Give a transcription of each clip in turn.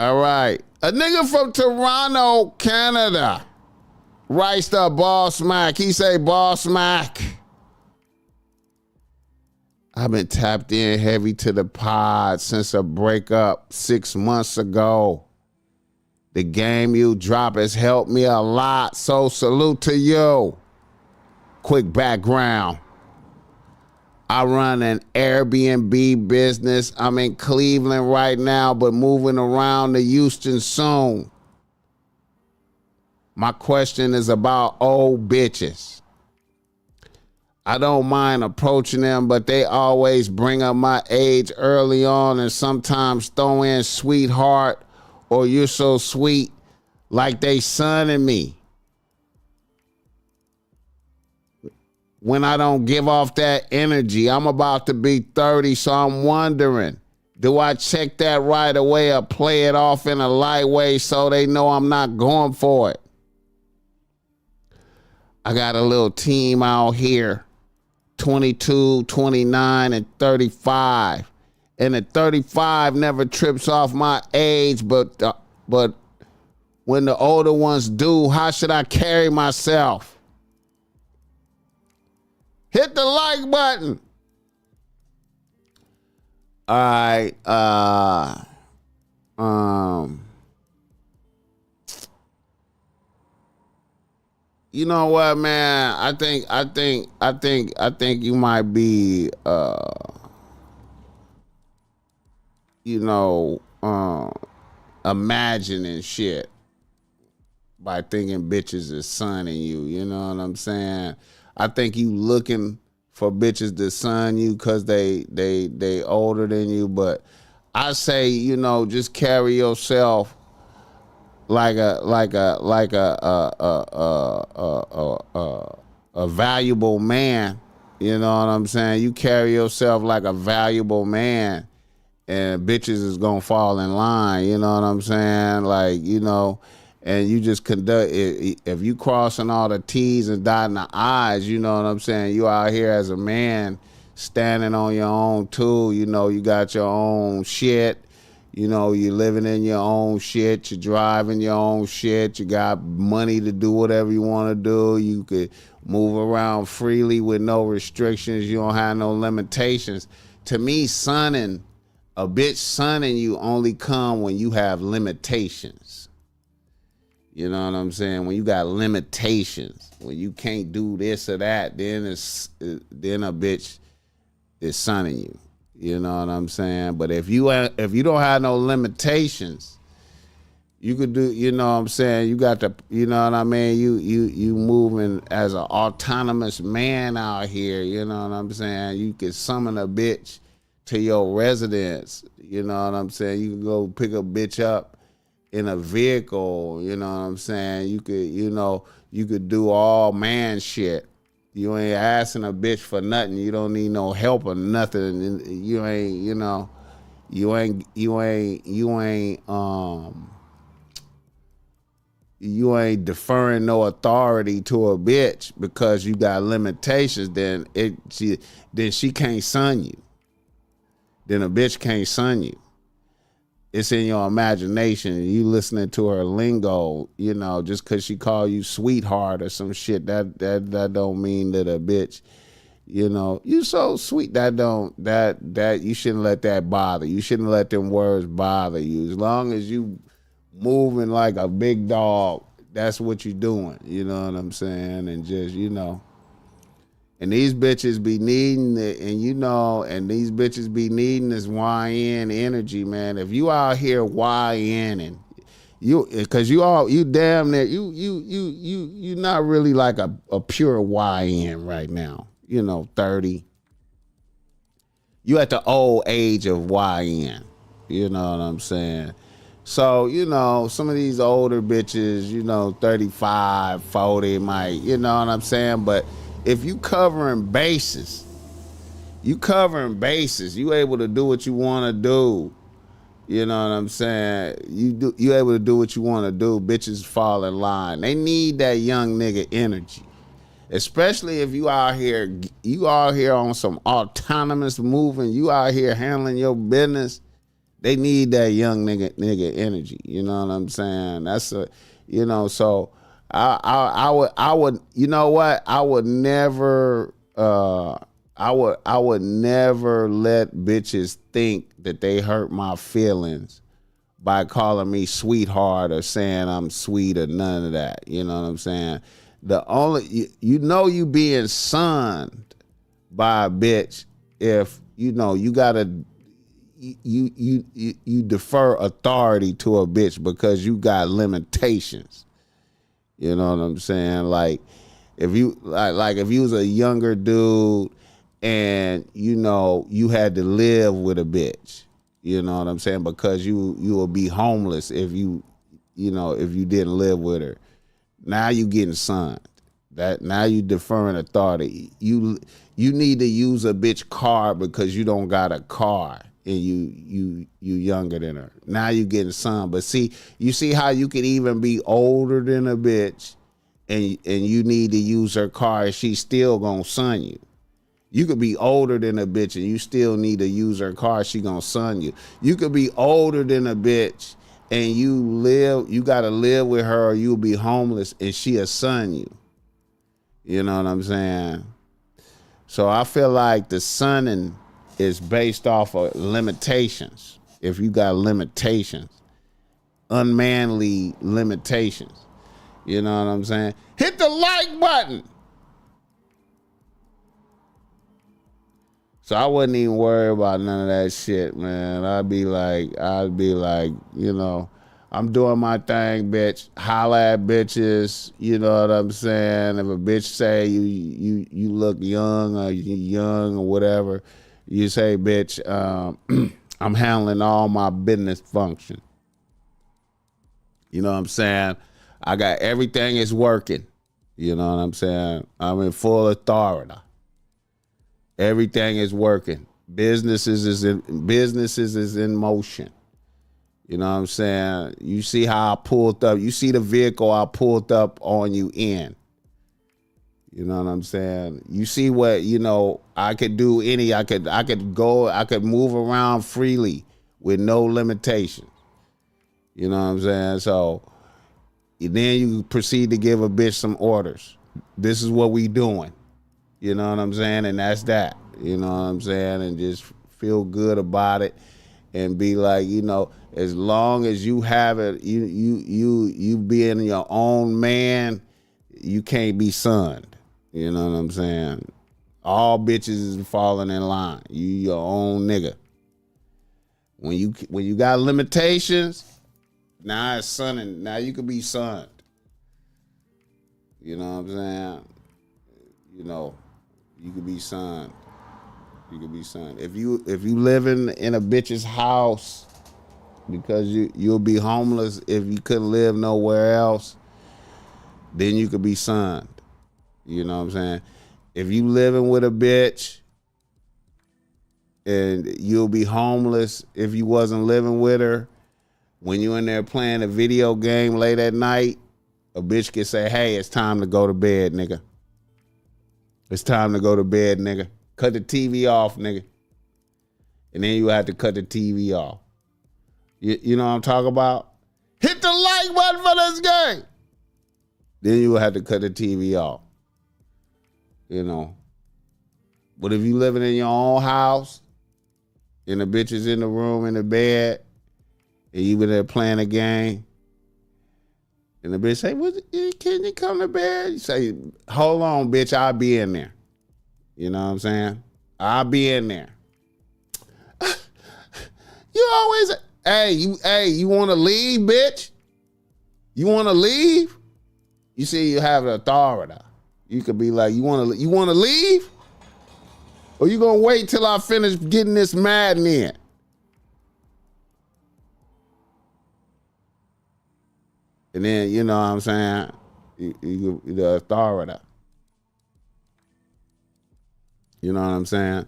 All right. A nigga from Toronto, Canada, writes to BossMack. He say, BossMack, I've been tapped in heavy to the pod since a breakup 6 months ago. The game you drop has helped me a lot, so salute to you. Quick background. I run an Airbnb business. I'm in Cleveland right now, but moving around to Houston soon. My question is about old bitches. I don't mind approaching them, but they always bring up my age early on and sometimes throw in sweetheart or you're so sweet like they sonning me. When I don't give off that energy, I'm about to be 30, so I'm wondering, do I check that right away or play it off in a light way so they know I'm not going for it? I got a little team out here, 22, 29, and 35. And the 35 never trips off my age, but when the older ones do, how should I carry myself? Hit the like button. All right. You know what, man? I think you might be imagining shit by thinking bitches is sonning you. You know what I'm saying? I think you looking for bitches to son you because they older than you, but I say, just carry yourself like a valuable man. You know what I'm saying? You carry yourself like a valuable man, and bitches is gonna fall in line. You know what I'm saying? And you just conduct, if you crossing all the T's and dotting the I's, you know what I'm saying? You out here as a man standing on your own too. You got your own shit. You living in your own shit. You're driving your own shit. You got money to do whatever you want to do. You could move around freely with no restrictions. You don't have no limitations. To me, a bitch sonning you only come when you have limitations. You know what I'm saying? When you got limitations, when you can't do this or that, then a bitch is sonning you. You know what I'm saying? But if you don't have no limitations, you could do. You know what I'm saying? You got the. You know what I mean? You moving as an autonomous man out here. You know what I'm saying? You could summon a bitch to your residence. You know what I'm saying? You can go pick a bitch up in a vehicle, you know what I'm saying? You could do all man shit. You ain't asking a bitch for nothing. You don't need no help or nothing. You ain't deferring no authority to a bitch because you got limitations. Then she can't son you. Then a bitch can't son you. It's in your imagination. You listening to her lingo, just because she call you sweetheart or some shit, that don't mean that a bitch, you so sweet. That you shouldn't let that bother you. You shouldn't let them words bother you. As long as you moving like a big dog, that's what you doing. You know what I'm saying? And just, and these bitches be needing it, and these bitches be needing this YN energy, man. If you out here YNing, cause you damn near, you not really like a pure YN right now. 30. You at the old age of YN. You know what I'm saying? So, some of these older bitches, 35, 40 might, you know what I'm saying? But if you covering bases, you able to do what you want to do. You know what I'm saying? You able to do what you want to do. Bitches fall in line. They need that young nigga energy. Especially if you out here on some autonomous moving, you out here handling your business. They need that young nigga energy. You know what I'm saying? That's a, so I would, you know what? I would never, I would never let bitches think that they hurt my feelings by calling me sweetheart or saying I'm sweet or none of that. You know what I'm saying? The only, you being sunned by a bitch if, you gotta, you defer authority to a bitch because you got limitations. You know what I'm saying? Like if you if you was a younger dude and you had to live with a bitch, you know what I'm saying? Because you will be homeless if if you didn't live with her. Now you getting sunned. That now you deferring authority. You need to use a bitch car because you don't got a car and you younger than her. Now you getting sunned. But you see how you could even be older than a bitch and you need to use her car and she's still gonna sun you. You could be older than a bitch and you still need to use her car, she gonna sun you. You could be older than a bitch and you gotta live with her or you'll be homeless and she'll sun you. You know what I'm saying? So I feel like the sunning is based off of limitations. If you got limitations, unmanly limitations. You know what I'm saying? Hit the like button. So I wouldn't even worry about none of that shit, man. I'd be like, I'm doing my thing, bitch. Holla at bitches. You know what I'm saying? If a bitch say you look young or whatever, you say, bitch, I'm handling all my business function. You know what I'm saying? I got everything is working. You know what I'm saying? I'm in full authority. Everything is working. Businesses is in motion. You know what I'm saying? You see how I pulled up. You see the vehicle I pulled up on you in. You know what I'm saying? You see what, I could do I could move around freely with no limitations. You know what I'm saying? So then you proceed to give a bitch some orders. This is what we doing. You know what I'm saying? And that's that. You know what I'm saying? And just feel good about it and be like, as long as you have it, you being your own man, you can't be sunned. You know what I'm saying? All bitches is falling in line. You your own nigga. When you got limitations, now it's sunning. Now you could be sunned. You know what I'm saying? You could be sunned. You could be sunned. If you living in a bitch's house because you'll be homeless if you couldn't live nowhere else, then you could be sunned. You know what I'm saying? If you living with a bitch and you'll be homeless if you wasn't living with her, when you in there playing a video game late at night, a bitch can say, hey, it's time to go to bed, nigga. It's time to go to bed, nigga. Cut the TV off, nigga. And then you have to cut the TV off. You know what I'm talking about? Hit the like button for this game. Then you will have to cut the TV off. But if you living in your own house and the bitch is in the room in the bed and you been there playing a game and the bitch say, can you come to bed? You say, hold on, bitch, I'll be in there. You know what I'm saying? I'll be in there. You always, you want to leave, bitch? You want to leave? You see, you have the authority. You could be like, you want to leave? Or you gonna wait till I finish getting this Madden in? And then, you know what I'm saying? You the authority. You know what I'm saying?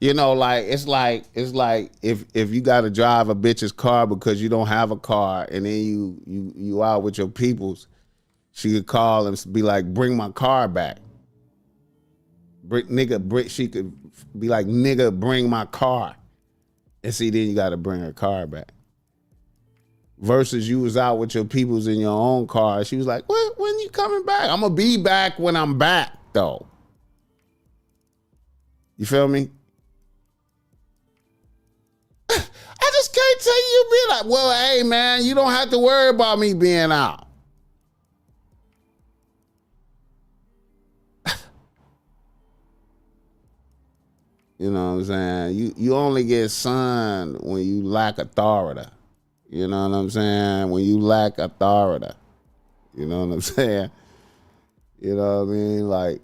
It's like if you got to drive a bitch's car because you don't have a car, and then you out with your peoples, she could call and be like, "Bring my car back." She could be like, "Nigga, bring my car," And see, then you got to bring her car back. Versus you was out with your peoples in your own car. She was like, when you coming back? I'm going to be back when I'm back, though. You feel me? I just can't tell you be like, well, hey, man, you don't have to worry about me being out. You know what I'm saying? You only get sunned when you lack authority. You know what I'm saying? When you lack authority. You know what I'm saying? You know what I mean? Like,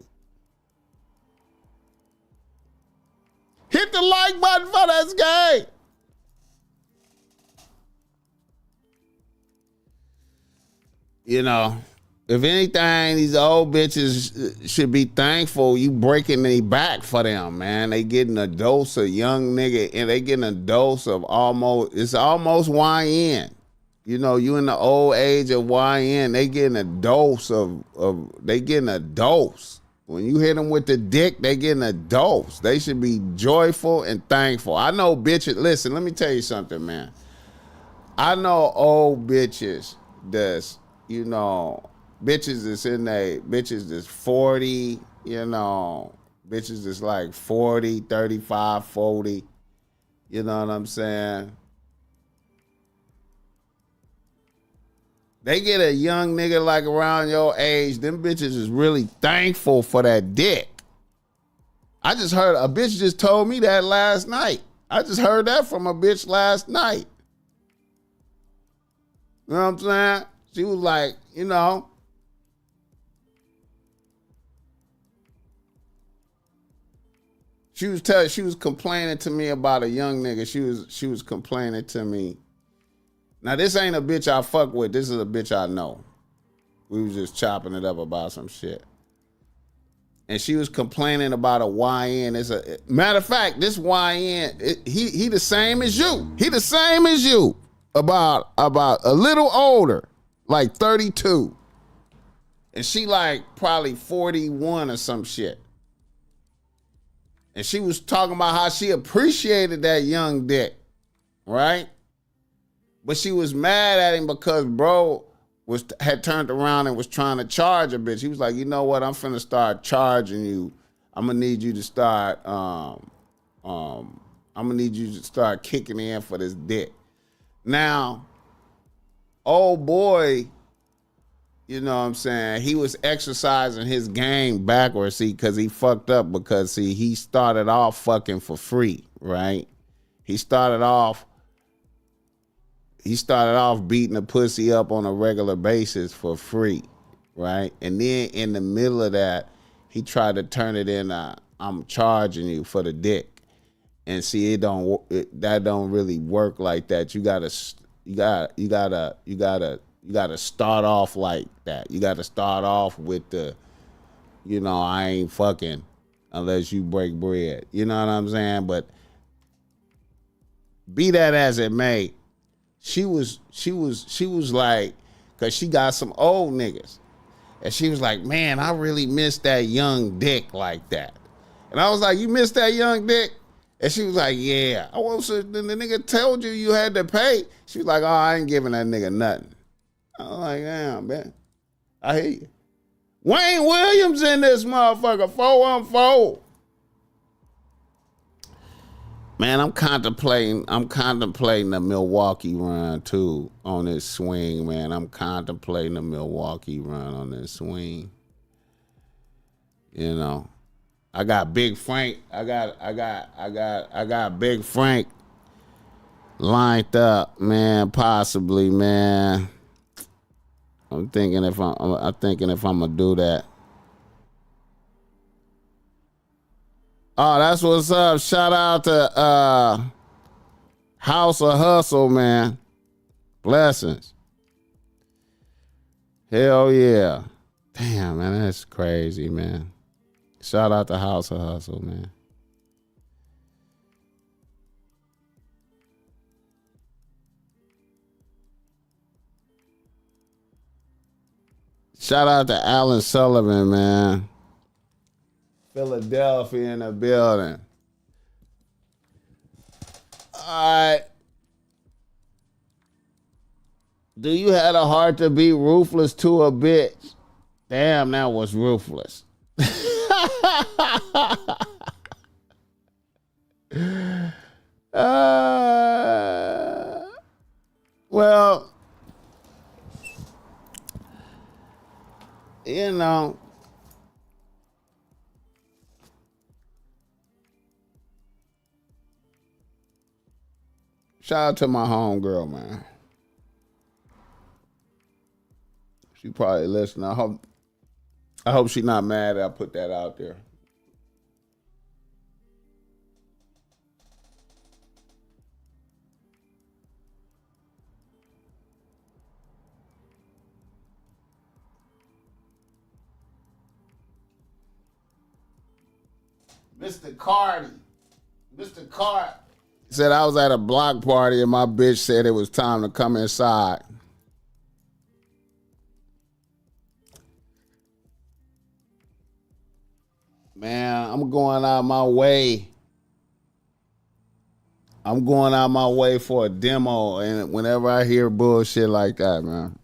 hit the like button for this game. You know, if anything, these old bitches should be thankful you breaking their back for them, man. They getting a dose of young nigga, and they getting a dose of it's almost YN. You know, you in the old age of YN, they getting a dose they getting a dose. When you hit them with the dick, they getting a dose. They should be joyful and thankful. I know bitches, listen, let me tell you something, man. I know old bitches that's, you know, bitches that's 40, you know, bitches that's like 40, 35, 40. You know what I'm saying? They get a young nigga like around your age, them bitches is really thankful for that dick. I just heard a bitch just told me that last night. I just heard that from a bitch last night. You know what I'm saying? She was like, you know, she was complaining to me about a young nigga. She was complaining to me. Now, this ain't a bitch I fuck with. This is a bitch I know. We was just chopping it up about some shit. And she was complaining about a YN. Matter of fact, this YN, he the same as you. He the same as you. About a little older, like 32. And she like probably 41 or some shit. And she was talking about how she appreciated that young dick, right? But she was mad at him because bro had turned around and was trying to charge a bitch. He was like, you know what? I'm finna start charging you. I'm gonna need you to start. I'm gonna need you to start kicking in for this dick. Now, old boy, you know what I'm saying? He was exercising his game backwards, because he fucked up because he started off fucking for free, right? He started off beating the pussy up on a regular basis for free, right? And then in the middle of that, he tried to turn it in, I'm charging you for the dick. And see, that don't really work like that. You gotta start off like that. You gotta start off with the, you know, I ain't fucking unless you break bread. You know what I'm saying? But be that as it may, she was like, cause she got some old niggas. And she was like, man, I really miss that young dick like that. And I was like, you miss that young dick? And she was like, yeah. I was, the nigga told you had to pay. She was like, oh, I ain't giving that nigga nothing. I was like, damn, man. I hear you. Wayne Williams in this motherfucker, 414. Man, I'm contemplating the Milwaukee run too on this swing, man. I'm contemplating the Milwaukee run on this swing. You know, I got Big Frank. I got Big Frank lined up, man. Possibly, man. I'm thinking if I'm gonna do that. Oh, that's what's up. Shout out to House of Hustle, man. Blessings. Hell yeah. Damn, man, that's crazy, man. Shout out to House of Hustle, man. Shout out to Alan Sullivan, man. Philadelphia in the building. Alright. Do you have a heart to be ruthless to a bitch? Damn, that was ruthless. Well, you know, shout out to my homegirl, man. She probably listening. I hope she's not mad that I put that out there. Mr. Cardi. Mr. Cart said I was at a block party and my bitch said it was time to come inside. Man, I'm going out my way. I'm going out my way for a demo, and whenever I hear bullshit like that, man,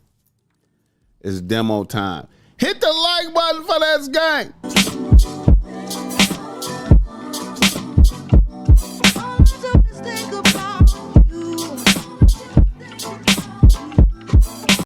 it's demo time. Hit the like button for this game.